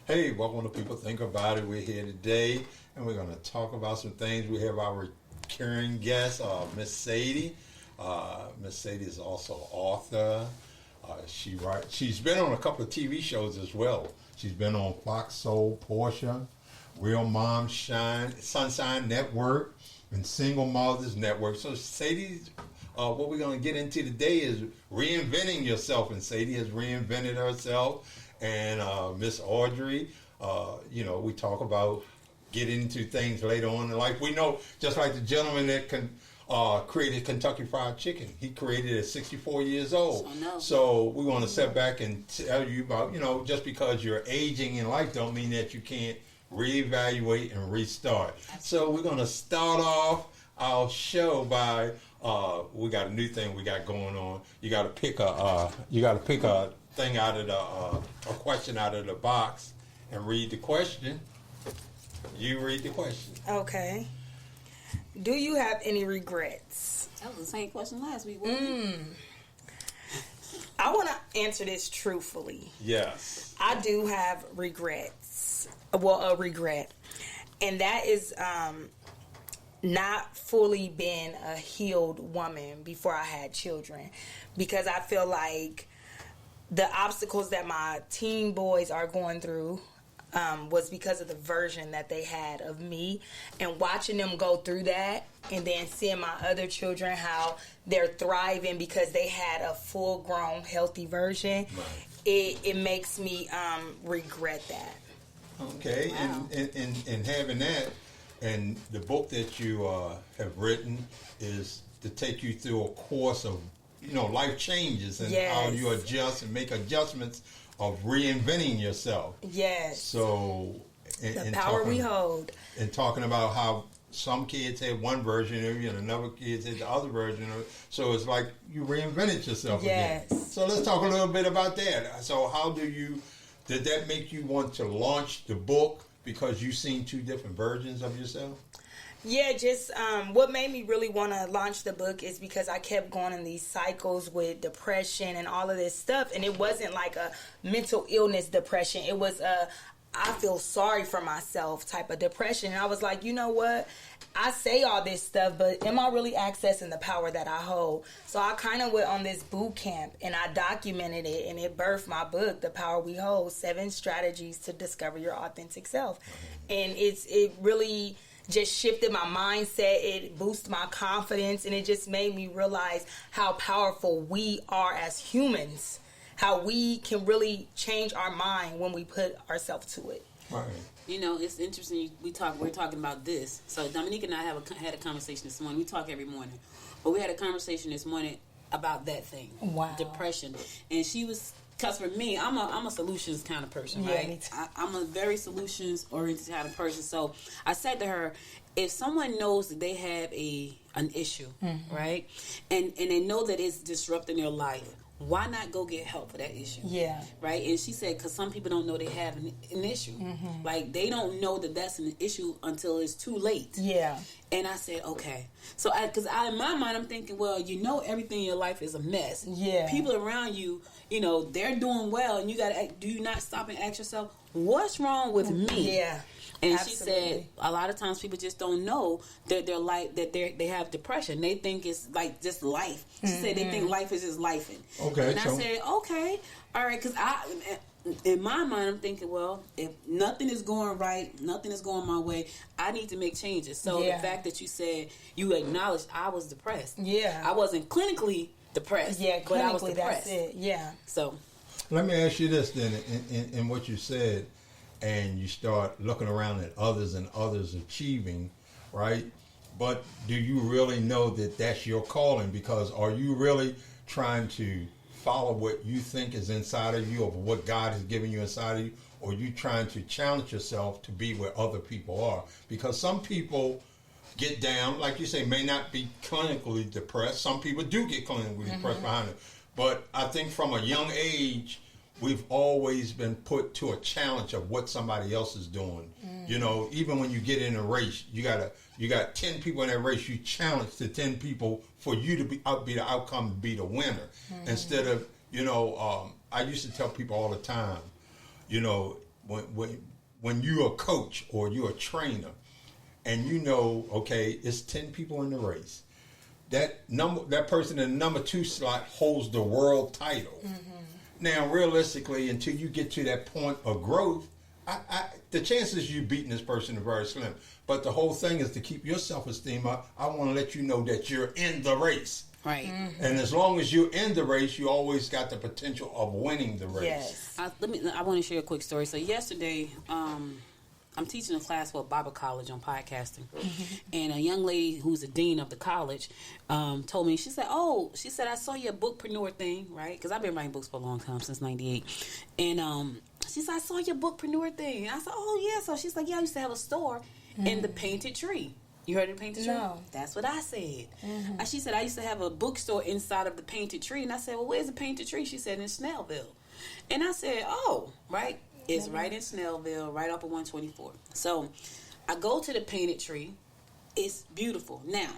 Hey, welcome to People Think About It. We're here today, and we're going to talk about some things. We have our recurring guest, Miss Sadie. Miss Sadie is also an author. She's been on a couple of TV shows as well. She's been on Fox Soul, Portia, Real Mom Shine, Sunshine Network, and Single Mothers Network. So Sadie's, what we're going to get into today is reinventing yourself, and Sadie has reinvented herself. And Miss Audrey, we talk about getting into things later on in life. We know, just like the gentleman that created Kentucky Fried Chicken, he created it at 64 years old. So we want to sit back and tell you about, just because you're aging in life don't mean that you can't reevaluate and restart. So we're going to start off our show by we got a new thing we got going on. You got to pick a thing out of a question out of the box and read the question. You read the question. Okay. Do you have any regrets? That was the same question last week. I want to answer this truthfully. Yes. I do have regrets. Well, a regret. And that is not fully being a healed woman before I had children. Because I feel like the obstacles that my teen boys are going through was because of the version that they had of me, and watching them go through that, and then seeing my other children how they're thriving because they had a full-grown, healthy version. Right. It makes me regret that. Okay, wow. and having that, and the book that you have written is to take you through a course of life changes and how you adjust and make adjustments of reinventing yourself. Yes. So, the power we hold. And talking about how some kids had one version of you and another kids had the other version of it. So it's like you reinvented yourself again. So let's talk a little bit about that. So did that make you want to launch the book because you've seen two different versions of yourself? Yeah, just what made me really want to launch the book is because I kept going in these cycles with depression and all of this stuff. And it wasn't like a mental illness depression. It was a I feel sorry for myself type of depression. And I was like, you know what? I say all this stuff, but am I really accessing the power that I hold? So I kind of went on this boot camp and I documented it, and it birthed my book, The Power We Hold, 7 Strategies to Discover Your Authentic Self. And it really just shifted my mindset. It boosted my confidence, and it just made me realize how powerful we are as humans, how we can really change our mind when we put ourselves to it. Right. It's interesting. We're talking about this. So Dominique and I had a conversation this morning. We talk every morning, but we had a conversation this morning about that thing, depression, and she was. Because for me, I'm a solutions kind of person, right? I'm a very solutions-oriented kind of person. So I said to her, if someone knows that they have an issue, right, and they know that it's disrupting their life, why not go get help for that issue? Yeah. Right? And she said, because some people don't know they have an issue. Mm-hmm. Like, they don't know that that's an issue until it's too late. Yeah. And I said, okay. So, because in my mind, I'm thinking, well, everything in your life is a mess. Yeah. People around you, they're doing well, and do you not stop and ask yourself, what's wrong with me? Yeah. And absolutely. She said, a lot of times people just don't know that they have depression. They think it's like just life. She said they think life is just lifing. Okay. And I said, okay, all right, because in my mind, I'm thinking, well, if nothing is going right, nothing is going my way, I need to make changes. So the fact that you said you acknowledged I was depressed. Yeah. I wasn't clinically depressed. Yeah, clinically, but I was depressed. That's it. Yeah. So let me ask you this then, in what you said, and you start looking around at others and others achieving, right? But do you really know that that's your calling? Because are you really trying to follow what you think is inside of you, or what God has given you inside of you, or are you trying to challenge yourself to be where other people are? Because some people get down, like you say, may not be clinically depressed. Some people do get clinically depressed behind it. But I think from a young age, we've always been put to a challenge of what somebody else is doing. Even when you get in a race, you got 10 people in that race, you challenge the 10 people for you to be the outcome, be the winner. Instead of, I used to tell people all the time, when you're a coach or you're a trainer, and you know, okay, it's 10 people in the race. That person in the number 2 slot holds the world title. Now, realistically, until you get to that point of growth, the chances you beating this person are very slim. But the whole thing is to keep your self-esteem up. I want to let you know that you're in the race. Right. And as long as you're in the race, you always got the potential of winning the race. Yes. I want to share a quick story. So yesterday, I'm teaching a class for a Bible college on podcasting. And a young lady who's the dean of the college told me, she said, I saw your bookpreneur thing, right? Because I've been writing books for a long time, since 98. And she said, I saw your bookpreneur thing. And I said, oh, yeah. So she's like, yeah, I used to have a store in the Painted Tree. You heard of the Painted Tree? No. That's what I said. And she said, I used to have a bookstore inside of the Painted Tree. And I said, well, where's the Painted Tree? She said, in Snellville. And I said, oh, right. It's right in Snellville, right up at 124. So I go to the Painted Tree. It's beautiful. Now,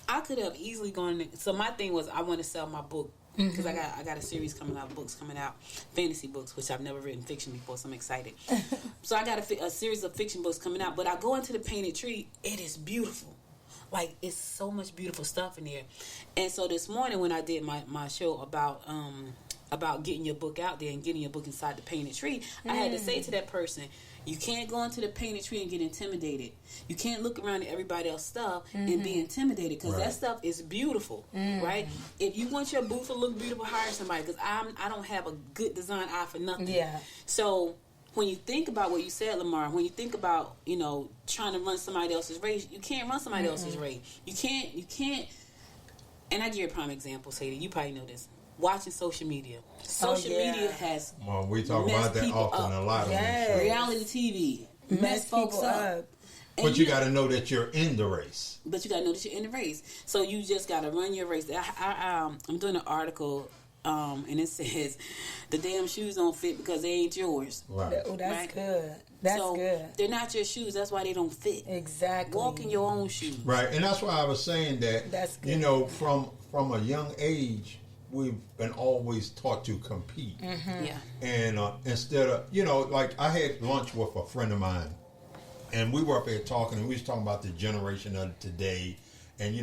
I could have easily gone. So my thing was, I want to sell my book because I got a series coming out, books coming out, fantasy books, which I've never written fiction before, so I'm excited. So I got a series of fiction books coming out. But I go into the Painted Tree. It is beautiful. Like, it's so much beautiful stuff in there. And so this morning when I did my show about getting your book out there and getting your book inside the Painted Tree, I had to say to that person, you can't go into the Painted Tree and get intimidated. You can't look around at everybody else's stuff and be intimidated, because that stuff is beautiful, right? If you want your booth to look beautiful, hire somebody, because I don't have a good design eye for nothing. Yeah. So when you think about what you said, Lamar, when you think about, trying to run somebody else's race, you can't run somebody else's race. You can't, and I give you a prime example, Sadie. You probably know this. Watching social media. Social media has we talk about that often a lot on this show. Reality TV mess folks up. But you got to know that you're in the race. But you got to know that you're in the race. So you just got to run your race. I'm doing an article, and it says, the damn shoes don't fit because they ain't yours. Right. Oh, that's good. That's good. They're not your shoes. That's why they don't fit. Exactly. Walk in your own shoes. Right. And that's why I was saying that, that's good. From a young age, we've been always taught to compete. Yeah. And instead of, like I had lunch with a friend of mine, and we were up here talking, and we was talking about the generation of today. And,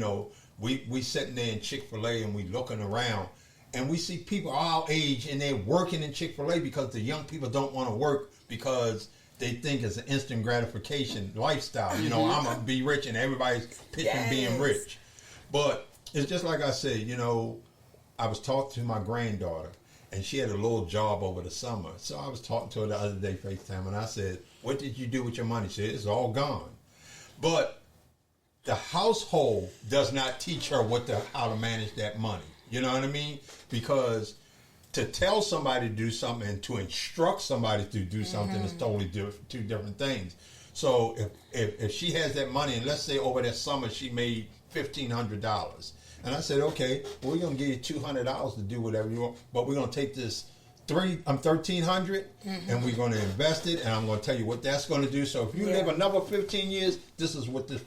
we sitting there in Chick-fil-A, and we looking around, and we see people our age, and they're working in Chick-fil-A because the young people don't want to work because they think it's an instant gratification lifestyle. I'm going to be rich, and everybody's pitching being rich. But it's just like I said, I was talking to my granddaughter, and she had a little job over the summer. So I was talking to her the other day, FaceTime, and I said, what did you do with your money? She said, it's all gone. But the household does not teach her how to manage that money. You know what I mean? Because to tell somebody to do something and to instruct somebody to do something is totally two different things. So if she has that money, and let's say over that summer she made $1,500, and I said, okay, we're going to give you $200 to do whatever you want, but we're going to take this $1,300 and we're going to invest it, and I'm going to tell you what that's going to do. So if you live another 15 years, this is what this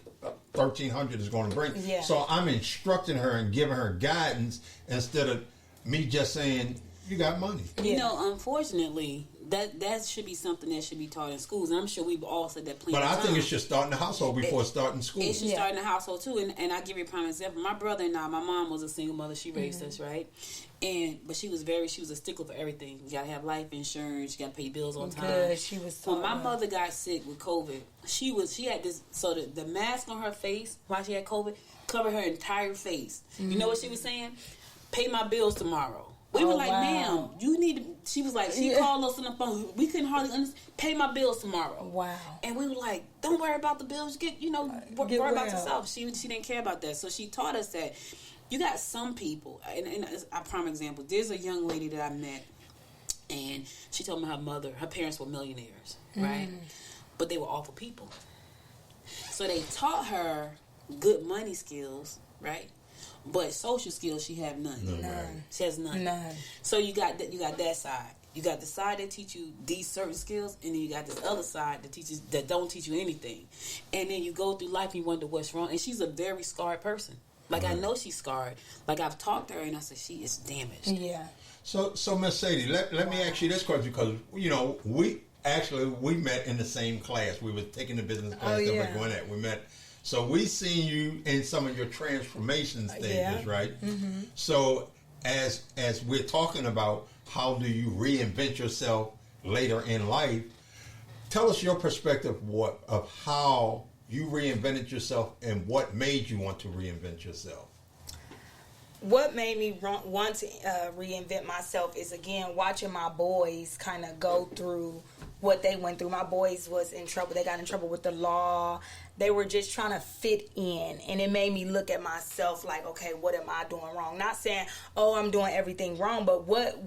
$1,300 is going to bring. Yeah. So I'm instructing her and giving her guidance instead of me just saying, you got money. Unfortunately, that should be something that should be taught in schools. And I'm sure we've all said that plenty of times. But I think it should start in the household before starting school. It should start in the household too. And I give you a prime example. My brother and my mom was a single mother. She raised us, right? But she was a stickler for everything. You gotta have life insurance. You gotta pay bills on time. Good. She was. When my mother got sick with COVID, she had this. So the mask on her face while she had COVID covered her entire face. You know what she was saying? Pay my bills tomorrow. We were like, ma'am, you need to... She was like, she called us on the phone. We couldn't hardly understand. Pay my bills tomorrow. Wow. And we were like, don't worry about the bills. Worry about yourself. She didn't care about that. So she taught us that you got some people, and a prime example, there's a young lady that I met, and she told me her parents were millionaires, right? But they were awful people. So they taught her good money skills, right? But social skills, she have none. None. She has none. So you got that side. You got the side that teach you these certain skills, and then you got this other side that don't teach you anything. And then you go through life and you wonder what's wrong. And she's a very scarred person. Like, I know she's scarred. Like, I've talked to her, and I said, she is damaged. Yeah. So Miss Sadie, let me ask you this question, because, actually, we met in the same class. We were taking the business class that we're going at. We met. So we seen you in some of your transformation stages, right? Mm-hmm. So as we're talking about how do you reinvent yourself later in life, tell us your perspective of how you reinvented yourself and what made you want to reinvent yourself. What made me want to reinvent myself is, again, watching my boys kind of go through what they went through. My boys was in trouble. They got in trouble with the law. They were just trying to fit in. And it made me look at myself like, okay, what am I doing wrong? Not saying, oh, I'm doing everything wrong, but what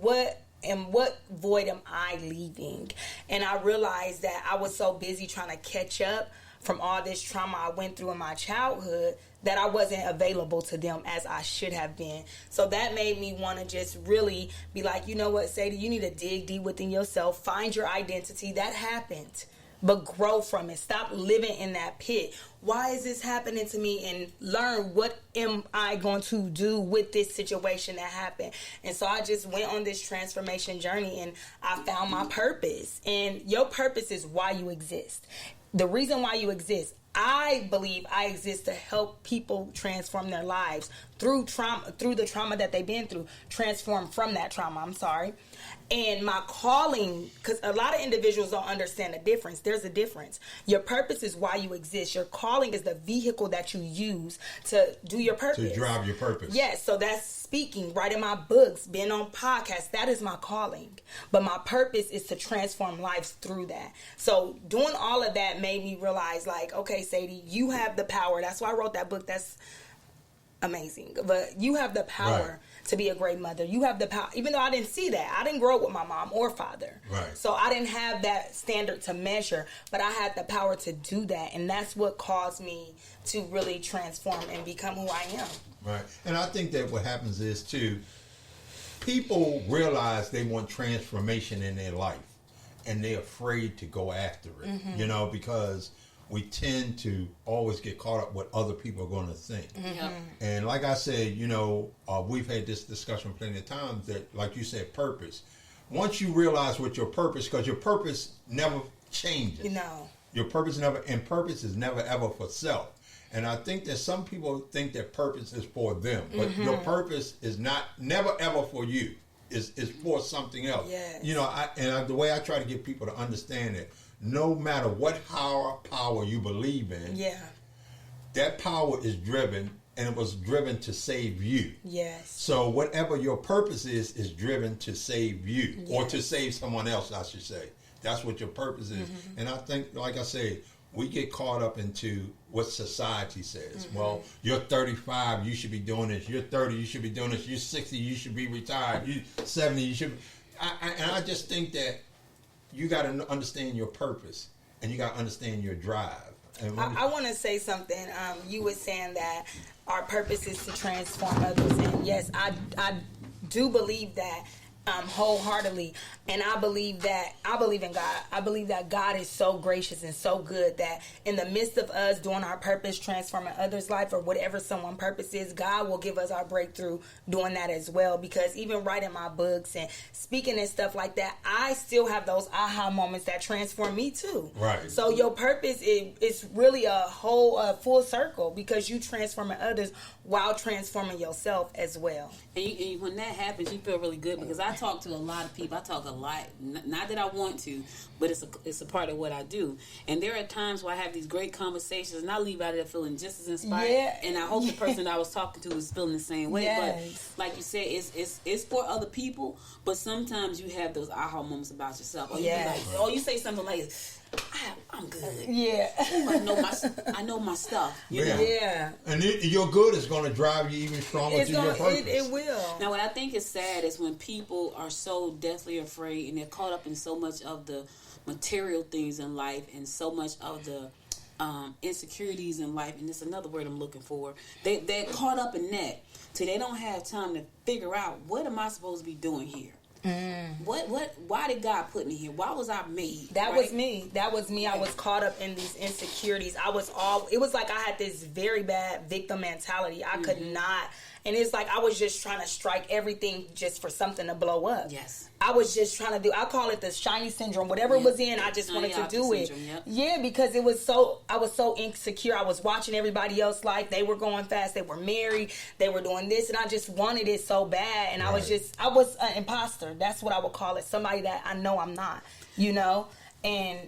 void am I leaving? And I realized that I was so busy trying to catch up from all this trauma I went through in my childhood that I wasn't available to them as I should have been. So that made me want to just really be like, you know what, Sadie, you need to dig deep within yourself, find your identity. That happened, but grow from it. Stop living in that pit. Why is this happening to me? And learn, what am I going to do with this situation that happened? And so I just went on this transformation journey, and I found my purpose. And your purpose is why you exist. The reason why you exist, I believe I exist to help people transform their lives through trauma, through the trauma that they've been through, transform from that trauma, And my calling, because a lot of individuals don't understand the difference. There's a difference. Your purpose is why you exist. Your calling is the vehicle that you use to do your purpose. To drive your purpose. Yes, so that's speaking, writing my books, being on podcasts. That is my calling. But my purpose is to transform lives through that. So doing all of that made me realize, like, okay, Sadie, you have the power. That's why I wrote that book. That's amazing. But you have the power to be a great mother. You have the power, even though I didn't see that. I didn't grow up with my mom or father. Right. So I didn't have that standard to measure, but I had the power to do that. And that's what caused me to really transform and become who I am. Right. And I think that what happens is, too, people realize they want transformation in their life, and they're afraid to go after it, because we tend to always get caught up what other people are going to think. Mm-hmm. And like I said, we've had this discussion plenty of times that, like you said, purpose. Once you realize what your purpose, because your purpose never changes. Your purpose purpose is never ever for self. And I think that some people think that purpose is for them, but your purpose is never ever for you. It's for something else. Yes. The way I try to get people to understand it, no matter what higher power you believe in, that power is driven, and it was driven to save you. Yes. So whatever your purpose is driven to save you, or to save someone else, I should say. That's what your purpose is. Mm-hmm. And I think, like I said, we get caught up into what society says. Mm-hmm. Well, you're 35, you should be doing this. You're 30, you should be doing this. You're 60, you should be retired. You're 70, you should be... And I just think that you got to understand your purpose, and you got to understand your drive. And I want to say something. You were saying that our purpose is to transform others, and yes, I do believe that wholeheartedly, and I believe in God. I believe that God is so gracious and so good that in the midst of us doing our purpose, transforming others' life, or whatever someone's purpose is, God will give us our breakthrough doing that as well. Because even writing my books and speaking and stuff like that, I still have those aha moments that transform me too. Right. So your purpose is really a whole full circle, because you transforming others while transforming yourself as well. And when that happens, you feel really good, because I talk to a lot of people. I talk a lot, not that I want to, but it's a part of what I do. And there are times where I have these great conversations, and I leave out of there feeling just as inspired. Yeah. And I hope the person that I was talking to is feeling the same way. Yes. But like you said, it's for other people, but sometimes you have those aha moments about yourself. Or you be like, you say something like, I'm good. Yeah. I know my stuff. You know? Yeah. And your good is going to drive you even stronger to your purpose. It will. Now, what I think is sad is when people are so deathly afraid, and they're caught up in so much of the material things in life, and so much of the insecurities in life, and it's another word I'm looking for. They're caught up in that, so they don't have time to figure out, what am I supposed to be doing here? Why did God put me here? Why was I made? That was me. I was caught up in these insecurities. It was like I had this very bad victim mentality. I could not And it's like I was just trying to strike everything just for something to blow up. Yes. I was just trying to do, I call it the shiny syndrome. Whatever it was in, I just wanted to do it. Yep. Yeah, because I was so insecure. I was watching everybody else life. They were going fast. They were married. They were doing this. And I just wanted it so bad. And I was an imposter. That's what I would call it. Somebody that I know I'm not, and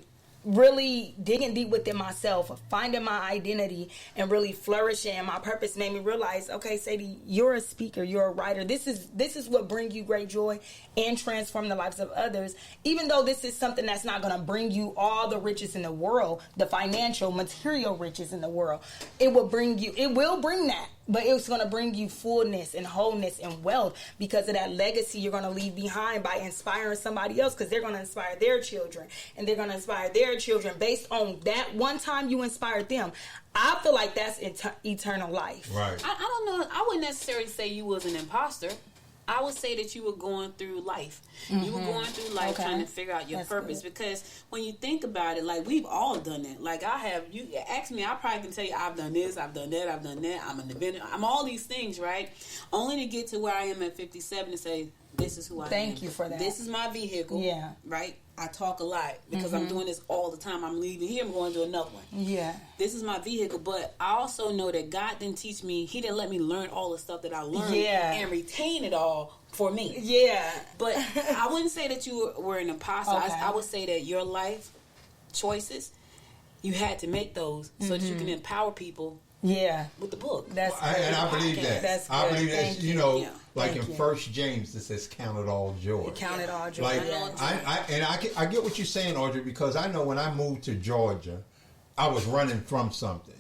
really digging deep within myself, finding my identity, and really flourishing. And my purpose made me realize, okay, Sadie, you're a speaker, you're a writer. This is what brings you great joy and transform the lives of others. Even though this is something that's not going to bring you all the riches in the world, the financial, material riches in the world, it will bring that. But it's going to bring you fullness and wholeness and wealth because of that legacy you're going to leave behind by inspiring somebody else, because they're going to inspire their children and they're going to inspire their children based on that one time you inspired them. I feel like that's eternal life. Right. I don't know. I wouldn't necessarily say you was an imposter. I would say that you were going through life. Mm-hmm. You were going through life trying to figure out your purpose. Good. Because when you think about it, like, we've all done that. Like, you ask me, I probably can tell you I've done this, I've done that, I've done that. I'm an inventor. I'm all these things, right? Only to get to where I am at 57 and say, this is who I am. Thank you for that. This is my vehicle. Yeah. Right? I talk a lot because I'm doing this all the time. I'm leaving here, I'm going to another one. Yeah. This is my vehicle, but I also know that God didn't teach me. He didn't let me learn all the stuff that I learned and retain it all for me. Yeah. But I wouldn't say that you were an imposter. Okay. I would say that your life choices, you had to make those so that you can empower people. Yeah, with the book. I believe that. That's good. I believe that. Like in First James, it says, "Count it all joy." Count it all joy. Like I get what you're saying, Audrey, because I know when I moved to Georgia, I was running from something,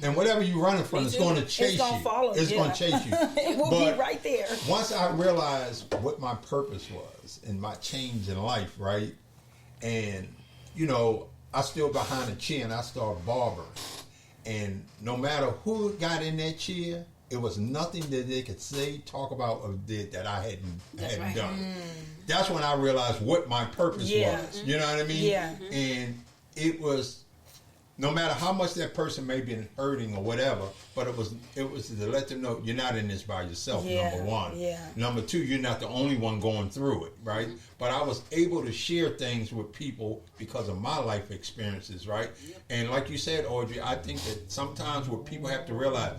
and whatever you're running from is going to chase you. It's going to chase you. It will be right there. Once I realized what my purpose was and my change in life, right, and I stood behind a chair and I started barbering. And no matter who got in that chair, it was nothing that they could say, talk about, or did that I hadn't done. That's when I realized what my purpose was. You know what I mean? Yeah. And it was, no matter how much that person may be hurting or whatever, but it was to let them know you're not in this by yourself. Number one. Yeah. Number two, you're not the only one going through it, right? But I was able to share things with people because of my life experiences, right? And like you said, Audrey, I think that sometimes what people have to realize,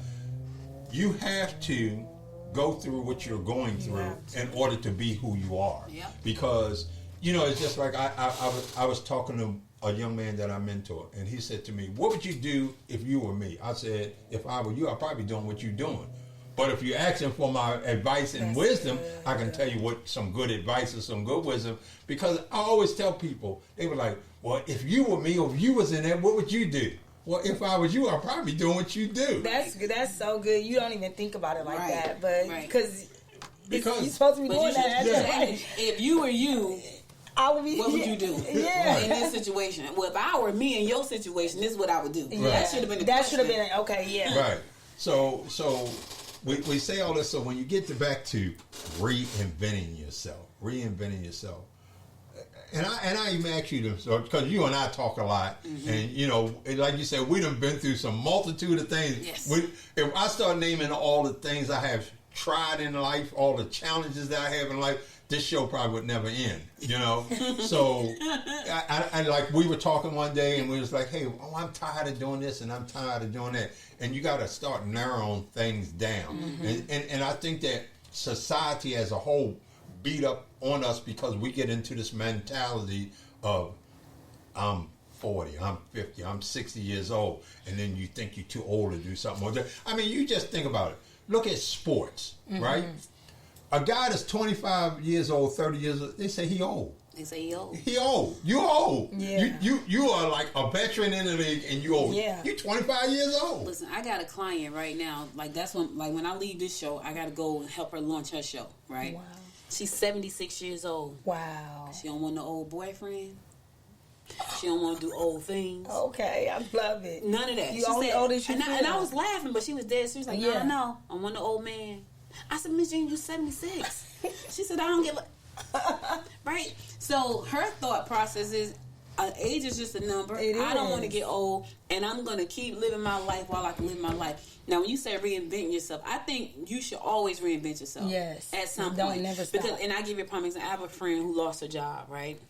you have to go through what you're going through in order to be who you are. Yeah. Because, it's just like I was talking to a young man that I mentor, and he said to me, "What would you do if you were me?" I said, "If I were you, I'd probably be doing what you're doing. But if you're asking for my advice and wisdom, I can tell you what some good advice or some good wisdom." Because I always tell people, they were like, "Well, if you were me or if you was in there, what would you do?" Well, if I was you, I'd probably be doing what you do. That's so good. You don't even think about it like that, but because you're supposed to be doing that. If you were you, what would you do in this situation? Well, if I were me in your situation, this is what I would do. Yeah. That should have been Right. So we say all this, so when you get back to reinventing yourself, and I even ask you this, because you and I talk a lot, and like you said, we done been through some multitude of things. Yes. If I start naming all the things I have tried in life, all the challenges that I have in life, this show probably would never end, So, I like, we were talking one day and we was like, hey, I'm tired of doing this and I'm tired of doing that. And you got to start narrowing things down. And I think that society as a whole beat up on us because we get into this mentality of, I'm 40, I'm 50, I'm 60 years old. And then you think you're too old to do something more. I mean, you just think about it. Look at sports, right? A guy that's 25 years old, 30 years old, they say he old. They say he old. He old. You old. Yeah. You are like a veteran in the league and you old. Yeah. You 25 years old. Listen, I got a client right now. Like, that's when I leave this show, I got to go and help her launch her show, right? Wow. She's 76 years old. Wow. She don't want no old boyfriend. She don't want to do old things. Okay, I love it. None of that. You only old as you feel. And I was laughing, but she was dead. She was like, I know. I want an old man. I said, Miss Jean, you're 76. She said, I don't give a... Right? So her thought process is, age is just a number. I don't want to get old, and I'm going to keep living my life while I can live my life. Now, when you say reinvent yourself, I think you should always reinvent yourself. Yes. At some Don't point. never stop. And I give you a prime example. I have a friend who lost her job, right?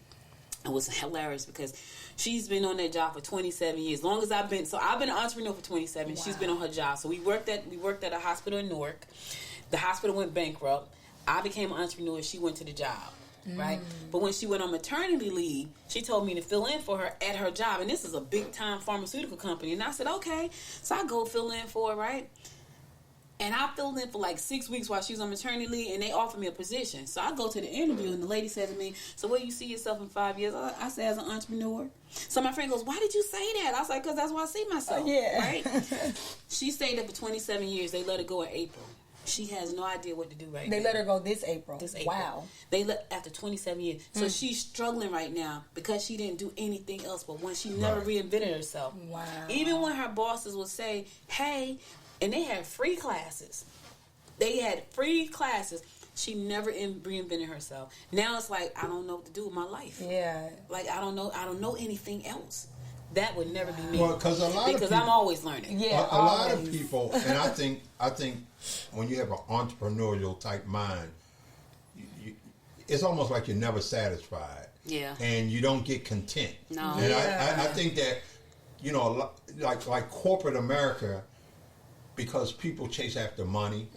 It was hilarious because she's been on that job for 27 years. Long as I've been an entrepreneur for 27. Wow. She's been on her job. So we worked at a hospital in Newark. The hospital went bankrupt. I became an entrepreneur. She went to the job. Right? But when she went on maternity leave, she told me to fill in for her at her job. And this is a big time pharmaceutical company. And I said, okay. So I go fill in for her, right? And I filled in for like 6 weeks while she was on maternity leave, and they offered me a position. So I go to the interview, and the lady said to me, so where do you see yourself in 5 years? I said, as an entrepreneur. So my friend goes, why did you say that? I was like, because that's where I see myself. Yeah. Right? She stayed there for 27 years. They let her go in April. She has no idea what to do right now. They let her go this April. Wow. They let after 27 years. So she's struggling right now because she didn't do anything else but one. She never reinvented herself. Wow. Even when her bosses would say, hey, and they had free classes. She never reinvented herself. Now it's like, I don't know what to do with my life. Yeah. Like, I don't know anything else. That would never be me. Well, because I'm always learning. Yeah, a lot of people, and I think when you have an entrepreneurial type mind, it's almost like you're never satisfied. Yeah. And you don't get content. No. And I think that, like corporate America, because people chase after money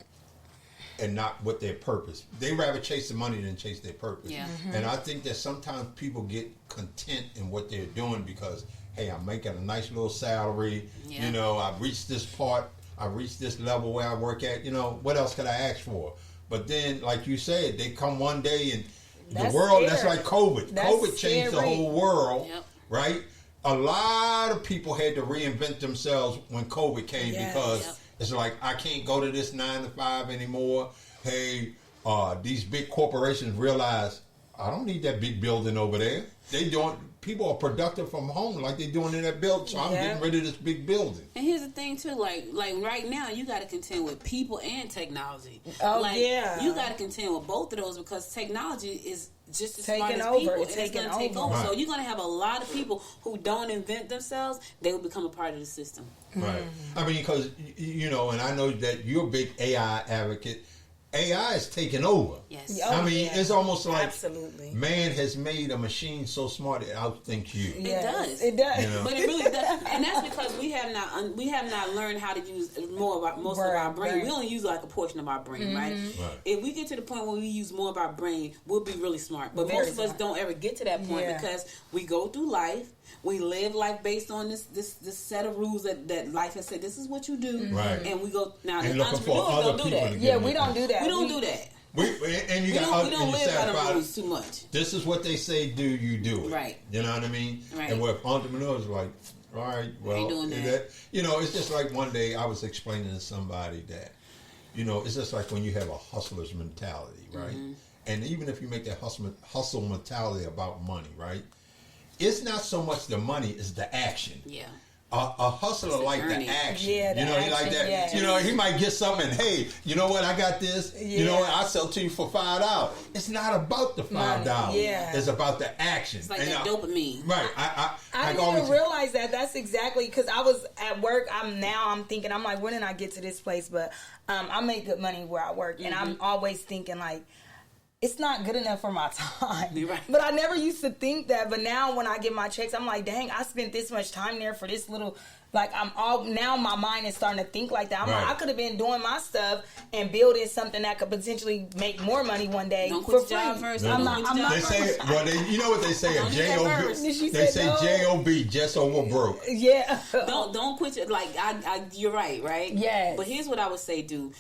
and not what their purpose. They rather chase the money than chase their purpose. Yeah. And I think that sometimes people get content in what they're doing because, hey, I'm making a nice little salary. Yeah. I've reached this part. I've reached this level where I work at. What else could I ask for? But then, like you said, they come one day and the world, that's like COVID. COVID changed the whole world, right? A lot of people had to reinvent themselves when COVID came because it's like, I can't go to this 9 to 5 anymore. Hey, these big corporations realize, I don't need that big building over there. People are productive from home like they're doing in that building, so I'm getting rid of this big building. And here's the thing too, like right now you got to contend with people and technology. You got to contend with both of those because technology is just as smart as people. It's going to take over. Right. So you're going to have a lot of people who don't invent themselves. They will become a part of the system. Right. I mean, because and I know that you're a big AI advocate. AI is taking over. Yes. It's almost like absolutely. Man has made a machine so smart it outthinks you. Yes. It does. But it really does, and that's because we have not learned how to use most of our brain. We only use like a portion of our brain, right? If we get to the point where we use more of our brain, we'll be really smart. But most of us don't ever get to that point because we go through life. We live life based on this set of rules that life has said. This is what you do, right? And we go now. And looking for other people. We don't do that. We don't do that. We don't live by the rules too much. This is what they say. Do you do it? Right. You know what I mean? Right. And with entrepreneurs, like, all right, well, ain't doing that. It's just like one day I was explaining to somebody that, it's just like when you have a hustler's mentality, right? Mm-hmm. And even if you make that hustle mentality about money, right? It's not so much the money; it's the action. Yeah. A hustler like the action. Yeah, he like that. Yeah. He might get something. Hey, you know what? I got this. Yeah. You know what? I'll sell to you for $5. It's not about the $5. Yeah. It's about the action. It's like that dopamine. Right. I didn't even realize that. That's exactly because I was at work. I'm thinking. I'm like, when did I get to this place? But I make good money where I work, and I'm always thinking like, it's not good enough for my time. Right. But I never used to think that. But now when I get my checks, I'm like, dang, I spent this much time there for this little, now my mind is starting to think like that. I'm like, I could have been doing my stuff and building something that could potentially make more money one day. Don't quit your job first. I'm not they say, you know what they say, a J-O-B. They say J-O-B, just over broke. Yeah. Don't quit your, you're right? Yes. But here's what I would say, dude.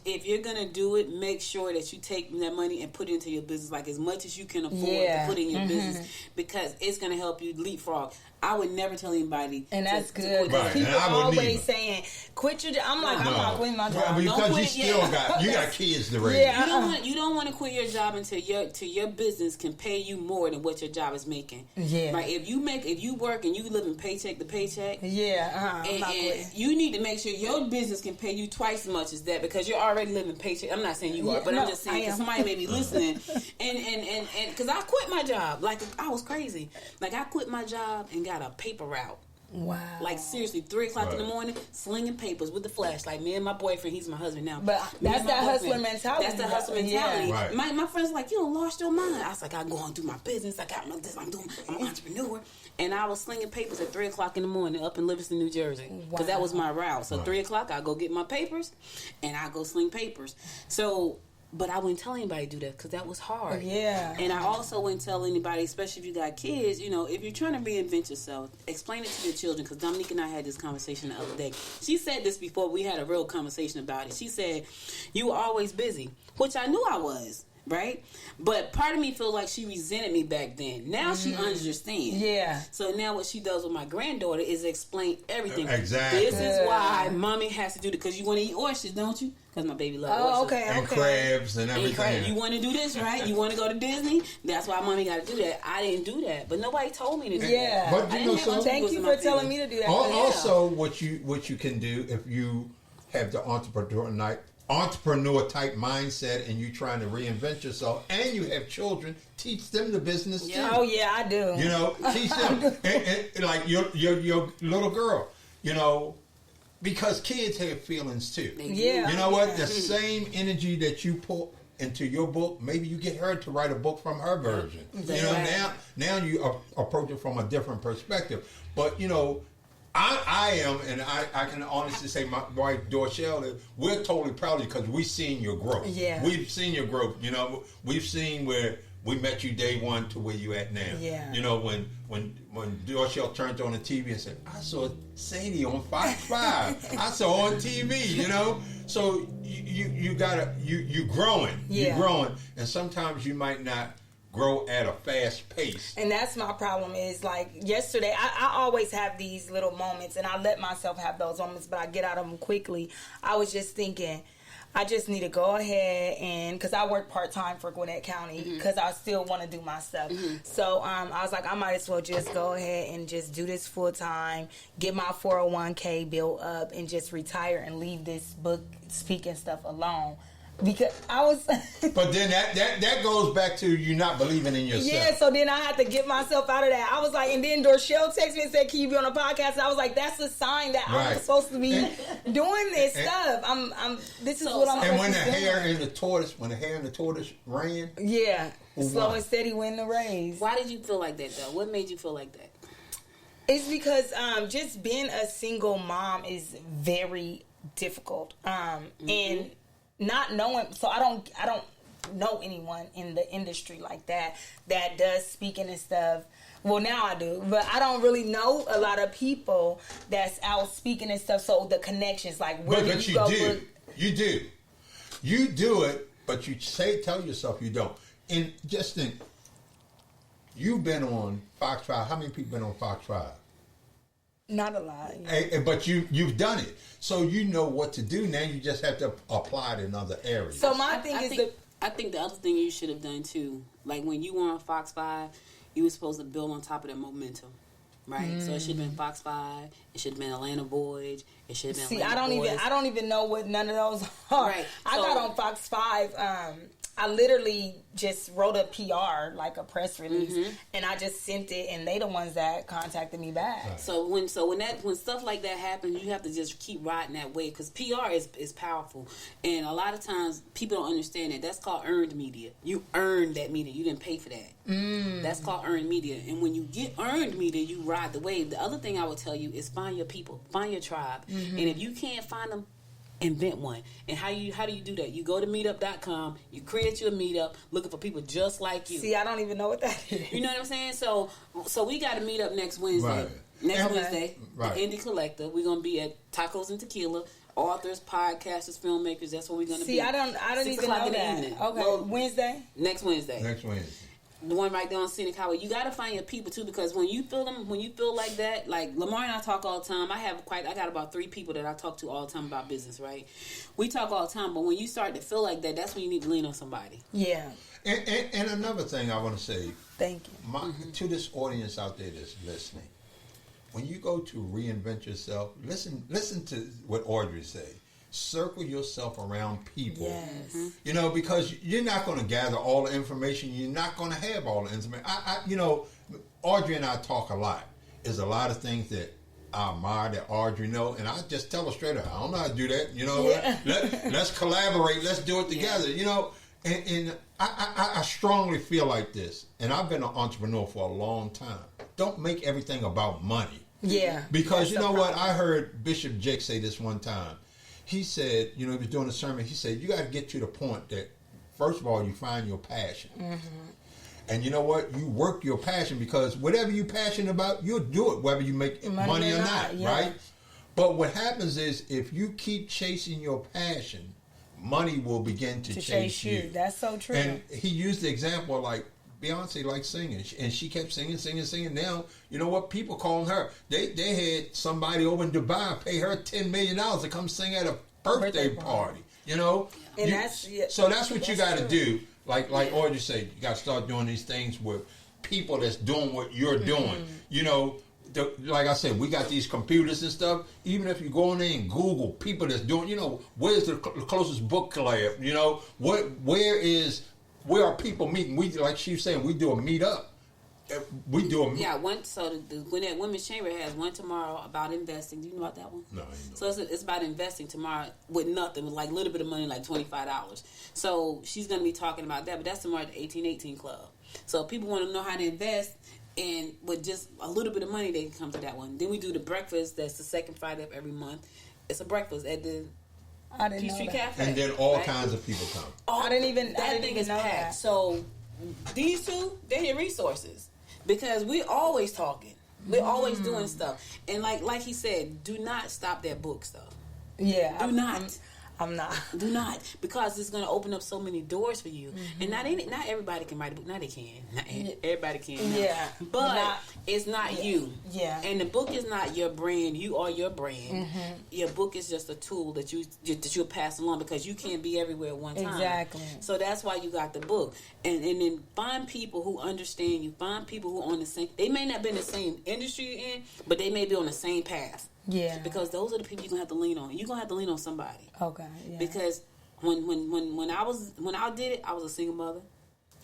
If you're going to do it, make sure that you take that money and put it into your business, like as much as you can afford to put in your business, because it's going to help you leapfrog. I would never tell anybody. And that's good. Right. People always saying, quit your job. I'm like, I'm not quitting my job. Because you still got kids to raise. Yeah, you don't want to quit your job until your business can pay you more than what your job is making. Yeah. Right. If you work and you live in paycheck to paycheck. Yeah. And you need to make sure your business can pay you twice as much as that, because you're already living paycheck. I'm not saying you are, but I'm just saying because somebody may be listening, and because I quit my job, like I was crazy, like I quit my job and got a paper route. Wow. Like seriously, 3 o'clock in the morning, slinging papers with the flashlight. Me and my boyfriend, he's my husband now. But that's that hustler mentality. That's the hustler mentality. Yeah. Right. My friends were like, you done lost your mind. I was like, I'm going through my business. I got my this. I'm an entrepreneur. And I was slinging papers at 3 o'clock in the morning up in Livingston, New Jersey. Because that was my route. So 3 o'clock, I go get my papers and I go sling papers. So... But I wouldn't tell anybody to do that because that was hard. Yeah. And I also wouldn't tell anybody, especially if you got kids, you know, if you're trying to reinvent yourself, explain it to your children. Because Dominique and I had this conversation the other day. She said this before we had a real conversation about it. She said, you were always busy, which I knew I was. Right? But part of me feels like she resented me back then. Now she understands. Yeah. So now what she does with my granddaughter is explain everything. Exactly. This is why mommy has to do it. Because you want to eat oysters, don't you? Because my baby loves oysters. Okay. And crabs and everything. You want to do this, right? You want to go to Disney? That's why mommy got to do that. I didn't do that. But nobody told me to do that. But you know something? Thank you for telling me to do that. Also, what you can do if you have the entrepreneur type mindset and you trying to reinvent yourself and you have children, teach them the business too. Oh yeah, I do. You know, teach them and like your little girl, you know, because kids have feelings too. Yeah. You know what? The same energy that you put into your book, maybe you get her to write a book from her version. You know, now you approach it from a different perspective. But you know, I am, and I can honestly say my wife Dorshell, we're totally proud of you because we've seen your growth. Yeah. We've seen your growth. You know, we've seen where we met you day one to where you at now. Yeah. You know, when Dorshell turned on the TV and said, I saw Sadie on Fox 5. I saw on TV, you know. So you growing. Yeah. You're growing. And sometimes you might not grow at a fast pace. And that's my problem is like yesterday, I always have these little moments and I let myself have those moments, but I get out of them quickly. I was just thinking, I just need to go ahead and, because I work part-time for Gwinnett County, because I still want to do my stuff. So I was like, I might as well just go ahead and just do this full-time, get my 401k built up, and just retire and leave this book speaking stuff alone. Because I was... But then that goes back to you not believing in yourself. Yeah, so then I had to get myself out of that. I was like, and then Dorshell texted me and said, can you be on a podcast? And I was like, that's a sign that I'm supposed to be doing this stuff. This is what I'm supposed to be doing. And when the hair and the tortoise ran? Yeah, slow and steady win the race. Why did you feel like that, though? What made you feel like that? It's because just being a single mom is very difficult. And... not knowing, so I don't know anyone in the industry like that does speaking and stuff. Well, now I do, but I don't really know a lot of people that's out speaking and stuff. So the connections, like where but you do, you do it, but you tell yourself you don't. And just think, you've been on Fox 5. How many people been on Fox 5? Not a lot. But you've done it. So you know what to do. Now you just have to apply it in other areas. So my thing is I think the other thing you should have done too, like when you were on Fox 5, you were supposed to build on top of that momentum. Right? So it should have been Fox 5, it should have been Atlanta Voyage, it should have been I don't even know what none of those are. Right. I got on Fox 5, I literally just wrote a PR, like a press release, and I just sent it, and they the ones that contacted me back. Right. So when stuff like that happens, you have to just keep riding that wave because PR is powerful, and a lot of times people don't understand that. That's called earned media. You earned that media. You didn't pay for that. That's called earned media, and when you get earned media, you ride the wave. The other thing I would tell you is find your people, find your tribe, and if you can't find them, invent one. And how do you do that? You go to meetup.com, you create your meetup looking for people just like you. See, I don't even know what that is. You know what I'm saying? So we got to meet up next Wednesday. Right. Wednesday, the Indie Collective. We're going to be at Tacos and Tequila. Authors, podcasters, filmmakers. That's what we're going to be. See, I don't even know that. Okay, well, Wednesday? Next Wednesday. The one right there on Scenic Highway. You got to find your people too, because when you feel like that, like Lamar and I talk all the time. I got about 3 people that I talk to all the time about business, right? We talk all the time, but when you start to feel like that, that's when you need to lean on somebody. Yeah. And another thing I want to say. Thank you. To this audience out there that's listening, when you go to reinvent yourself, listen to what Audrey say. circle yourself around people. Yes. You know, because you're not going to gather all the information. You're not going to have all the information. You know, Audrey and I talk a lot. There's a lot of things that I admire that Audrey know, and I just tell her straight up, I don't know how to do that. You know, let's collaborate. Let's do it together. You know, and I strongly feel like this, and I've been an entrepreneur for a long time. Don't make everything about money. Yeah. Because you know what? I heard Bishop Jake say this one time. He said, you know, he was doing a sermon. He said, you got to get to the point that, first of all, you find your passion. And you know what? You work your passion, because whatever you're passionate about, you'll do it whether you make money or not, right? But what happens is, if you keep chasing your passion, money will begin to chase you. That's so true. And he used the example like Beyonce likes singing, and she kept singing. Now, you know what? People calling her. They had somebody over in Dubai pay her $10 million to come sing at a birthday party. You know, and so that's what you got to do. Like Audrey said, you got to start doing these things with people that's doing what you're doing. You know, like I said, we got these computers and stuff. Even if you go in there and Google people that's doing, you know, where's the closest book club? You know, where are people meeting? We, like she was saying, we do a meetup. We do a when that women's chamber has one tomorrow about investing. Do you know about that one? No, I ain't know. So it's about investing tomorrow with nothing, with like a little bit of money, like $25. So she's going to be talking about that, but that's tomorrow at the 1818 Club. So if people want to know how to invest, and with just a little bit of money, they can come to that one. Then we do the breakfast. That's the second Friday of every month. It's a breakfast at the Peachtree Cafe. And then all kinds of people come. I didn't even know packed. That. So these two, they're your resources, because we're always talking. We're always doing stuff. And like he said, do not stop that book stuff. Yeah. Do not. I'm not. Do not, because it's going to open up so many doors for you. And not everybody can write a book. Now they can. Not everybody can. Yeah. But it's not you. Yeah. And the book is not your brand. You are your brand. Your book is just a tool that you'll pass along, because you can't be everywhere at one time. Exactly. So that's why you got the book. And then find people who understand you. Find people who are on the same. They may not be in the same industry you're in, but they may be on the same path. Yeah. Because those are the people you're gonna have to lean on. You're gonna have to lean on somebody. Okay. Yeah. Because when I did it, I was a single mother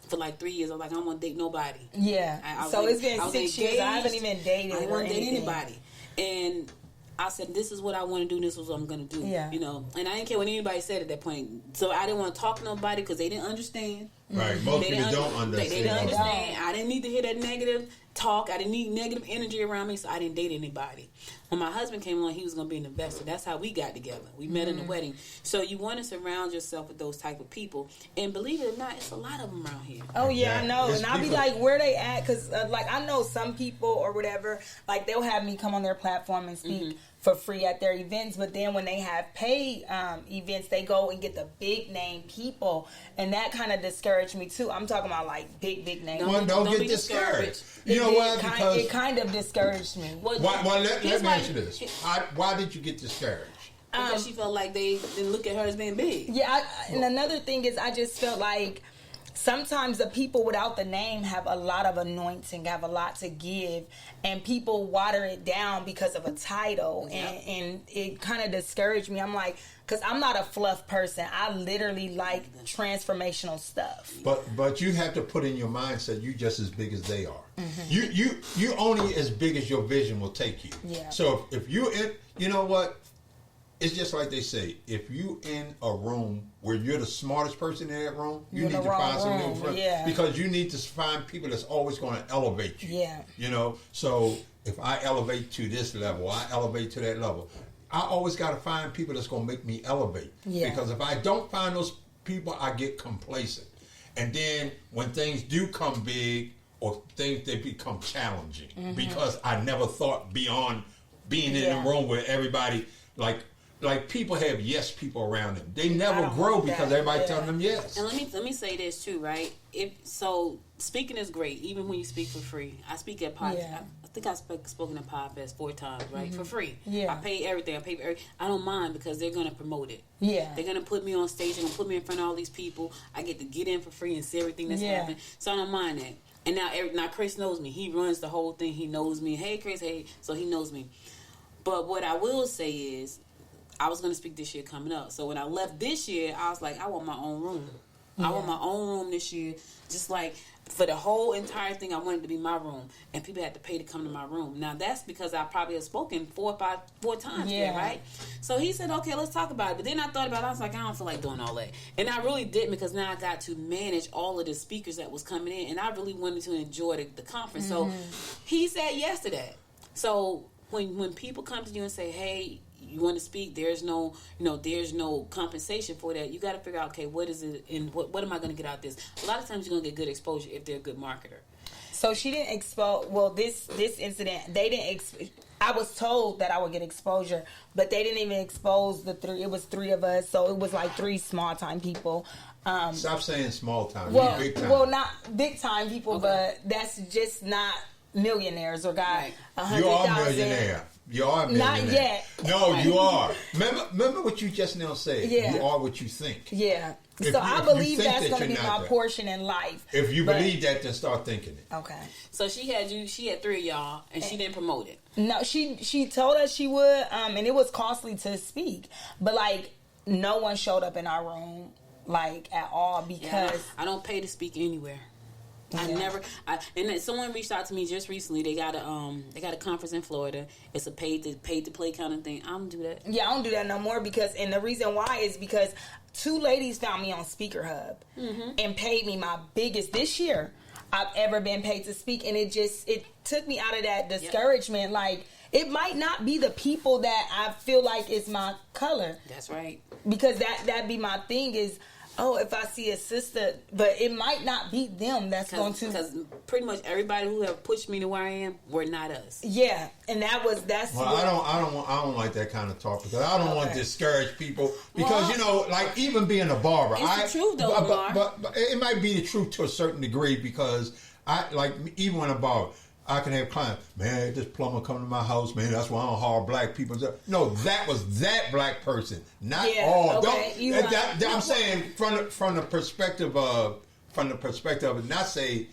for like 3 years. I was like, I don't want to date nobody. Yeah. So it's been 6 years. I haven't even dated. I didn't want to date anybody. And I said, this is what I want to do, and this is what I'm going to do. Yeah. You know, and I didn't care what anybody said at that point. So I didn't want to talk to nobody, because they didn't understand. Right. Most people don't understand. They didn't understand. I didn't need to hear that negative talk. I didn't need negative energy around me, so I didn't date anybody. When my husband came along, he was going to be an investor. That's how we got together. We met in the wedding. So you want to surround yourself with those type of people. And believe it or not, it's a lot of them around here. Oh, yeah, I know. And I'll be like, where they at? Because, I know some people or whatever, like, they'll have me come on their platform and speak for free at their events. But then when they have paid events, they go and get the big name people. And that kind of discouraged me, too. I'm talking about, like, big name. Don't get discouraged. You know why? Because it kind of discouraged me. Let me answer this. Why did you get discouraged? Because she felt like they didn't look at her as being big. Yeah, and another thing is, I just felt like sometimes the people without the name have a lot of anointing, have a lot to give, and people water it down because of a title, and it kind of discouraged me. I'm like, because I'm not a fluff person. I literally like transformational stuff. But you have to put in your mindset, you just as big as they are. You only as big as your vision will take you. Yeah. So if you in, you know what? It's just like they say, if you in a room where you're the smartest person in that room, you need to find some new friends. Yeah. Because you need to find people that's always going to elevate you. Yeah. You know, so if I elevate to this level, I elevate to that level. I always got to find people that's going to make me elevate. Yeah. Because if I don't find those people, I get complacent. And then when things do come big or things, they become challenging. Because I never thought beyond being in a room where everybody, like people have yes people around them. They never grow because everybody telling them yes. And let me say this too, right? Speaking is great, even when you speak for free. I speak at podcast. Yeah. I think I've spoken at podcast 4 times, right? For free. Yeah. I pay everything. I don't mind, because they're gonna promote it. Yeah. They're gonna put me on stage. They're gonna put me in front of all these people. I get to get in for free and see everything that's happening. So I don't mind that. And now Chris knows me. He runs the whole thing. He knows me. Hey Chris, hey. So he knows me. But what I will say is, I was going to speak this year coming up. So when I left this year, I was like, I want my own room. Yeah. I want my own room this year. Just like for the whole entire thing, I wanted to be my room. And people had to pay to come to my room. Now, that's because I probably have spoken four times there, right? So he said, okay, let's talk about it. But then I thought about it. I was like, I don't feel like doing all that. And I really didn't, because now I got to manage all of the speakers that was coming in. And I really wanted to enjoy the conference. So he said yes to that. So when people come to you and say, hey, you want to speak, there's no compensation for that. You got to figure out, okay, what is it, and what am I going to get out of this? A lot of times you're going to get good exposure if they're a good marketer. So she didn't expose. Well, this incident, they didn't. I was told that I would get exposure, but they didn't even expose the three. It was three of us, so it was like three small time people. Stop saying small time. Well, big time. Well, not big time people, but that's just not millionaires or got $100,000. You are a millionaire. You are a millionaire. Not yet. No, you are. Remember what you just now said. Yeah. You are what you think. Yeah. I believe that's going to be my portion in life. If you believe that, then start thinking it. Okay. So she had three of y'all, and she didn't promote it. No, she told us she would, and it was costly to speak, but like no one showed up in our room like at all because I don't pay to speak anywhere. And someone reached out to me just recently. They got a conference in Florida. It's a paid to play kind of thing. I don't do that. Yeah, I don't do that no more and the reason why is because two ladies found me on Speaker Hub and paid me my biggest this year I've ever been paid to speak, and it took me out of that discouragement. Yep. Like, it might not be the people that I feel like is my color. That's right. Because that'd be my thing is, if I see a sister, but it might not be them that's going to. Because pretty much everybody who have pushed me to where I am were not us. Yeah, and that's. Well, I don't like that kind of talk because I don't want to discourage people because like even being a barber, it's the truth though, Lamar. But it might be the truth to a certain degree because even when a barber. I can have clients, man, this plumber come to my house, man, that's why I don't hire black people. No, that was that black person, not all. Okay, I'm saying from the perspective of not say,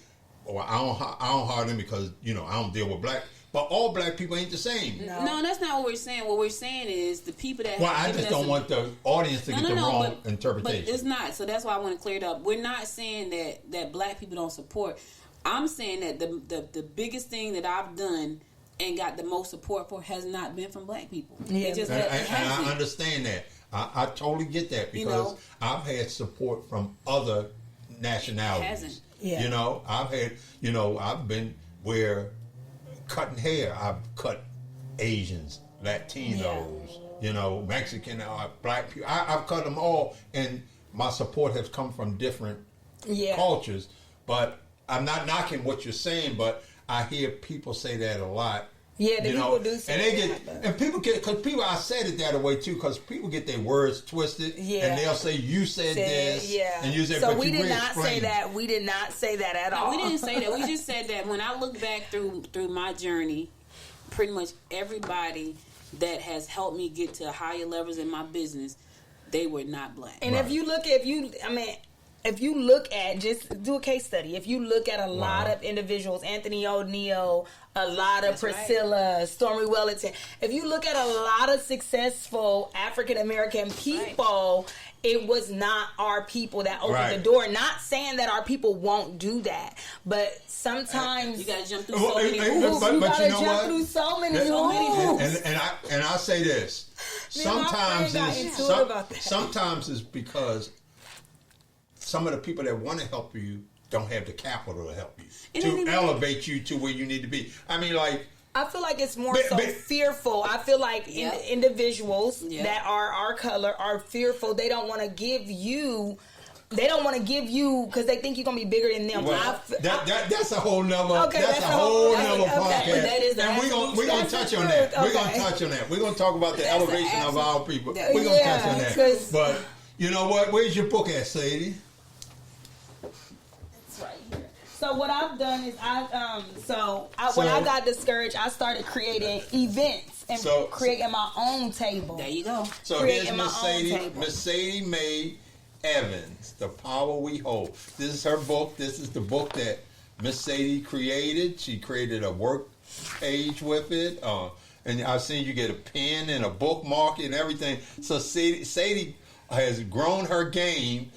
I don't hire them because I don't deal with black. But all black people ain't the same. No, that's not what we're saying. What we're saying is the people that. Well, I just don't want the audience to get the wrong interpretation. But it's not. So that's why I want to clear it up. We're not saying that black people don't support. I'm saying that the biggest thing that I've done and got the most support for has not been from black people. Yeah, and I understand that. I totally get that because I've had support from other nationalities. It hasn't. Yeah. I've had. I've been where cutting hair. I've cut Asians, Latinos. Yeah. Mexican, black people. I've cut them all, and my support has come from different cultures, but. I'm not knocking what you're saying, but I hear people say that a lot. Yeah, people do say and people get, because people, I said it that way too, because people get their words twisted, and they'll say, you said this, and you said, so but we did not say that. We did not say that at all. We didn't say that. We just said that when I look back through my journey, pretty much everybody that has helped me get to higher levels in my business, they were not black. And if you look at, just do a case study. If you look at a lot of individuals, Anthony O'Neill, a lot of Priscilla, Stormy Wellington. If you look at a lot of successful African American people, it was not our people that opened the door. Not saying that our people won't do that, but sometimes you gotta jump through so many hoops. You gotta jump through so many hoops. And I say this. Sometimes it's because some of the people that want to help you don't have the capital to help you, to elevate you to where you need to be. I mean, I feel like it's more fearful. I feel like individuals that are our color are fearful. They don't want to give you. They don't want to give you because they think you're gonna be bigger than them. Well, that's a whole nother. That's a whole nother podcast. And we're gonna touch on that. We're gonna touch on that. We're gonna talk about the elevation of our people. We're gonna touch on that. But you know what? Where's your book at, Sadie? So what I've done is when I got discouraged, I started creating events and creating my own table. There you go. So here's Miss Sadie Mae Evans, The Power We Hold. This is her book. This is the book that Miss Sadie created. She created a work page with it. and I've seen you get a pen and a bookmark and everything. So Sadie has grown her game.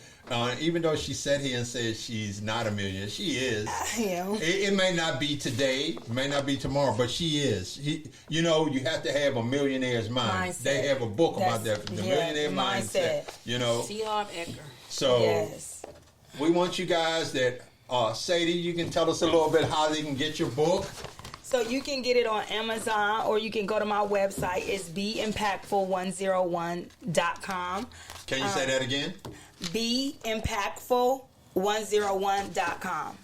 Even though she sat here and said she's not a millionaire, she is. I am. It may not be today, it may not be tomorrow, but she is. You know, you have to have a millionaire's mind. Mindset. They have a book about that, the millionaire mindset. You know, C. Harv Eker. So yes. we want you guys that. Sadie, you can tell us a little bit how they can get your book. So you can get it on Amazon, or you can go to my website. It's beimpactful101.com. Can you say that again? beimpactful101.com.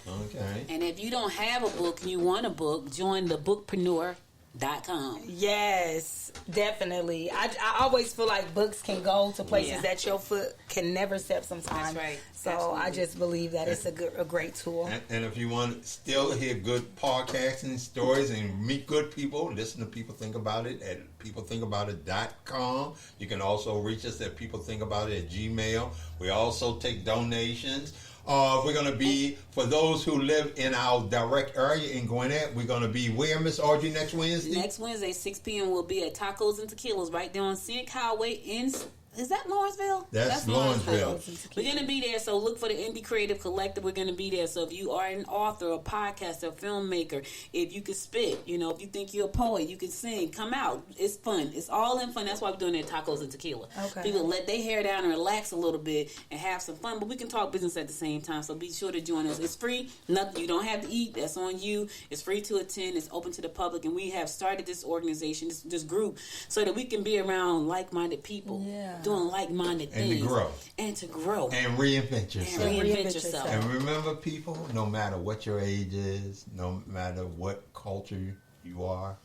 Okay. And if you don't have a book and you want a book, join the bookpreneur.com. Yes, definitely. I always feel like books can go to places that your foot can never step sometimes. That's right. So Absolutely. I just believe that it's a great tool. And if you want to still hear good podcasting stories and meet good people, listen to People Think About It at peoplethinkaboutit.com. You can also reach us at peoplethinkaboutit@gmail. We also take donations. We're going to be, for those who live in our direct area in Gwinnett, we're going to be where, Miss Audrey, next Wednesday? Next Wednesday, 6 p.m. we'll be at Tacos and Tequilas right there on Scenic Highway in... Is that Lawrenceville? That's Lawrenceville. We're going to be there, so look for the Indie Creative Collective. We're going to be there. So if you are an author, a podcaster, a filmmaker, if you can spit, you know, if you think you're a poet, you can sing, come out. It's fun. It's all in fun. That's why we're doing it at Tacos and Tequila. Okay. People let their hair down and relax a little bit and have some fun, but we can talk business at the same time, so be sure to join us. It's free. Nothing. You don't have to eat. That's on you. It's free to attend. It's open to the public, and we have started this organization, this group, so that we can be around like-minded people doing like-minded things. And to grow. And to grow. And reinvent yourself. And reinvent yourself. And remember, people, no matter what your age is, no matter what culture you are,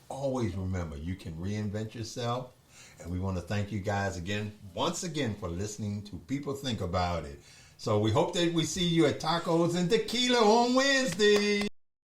always remember you can reinvent yourself. And we want to thank you guys once again, for listening to People Think About It. So we hope that we see you at Tacos and Tequila on Wednesday.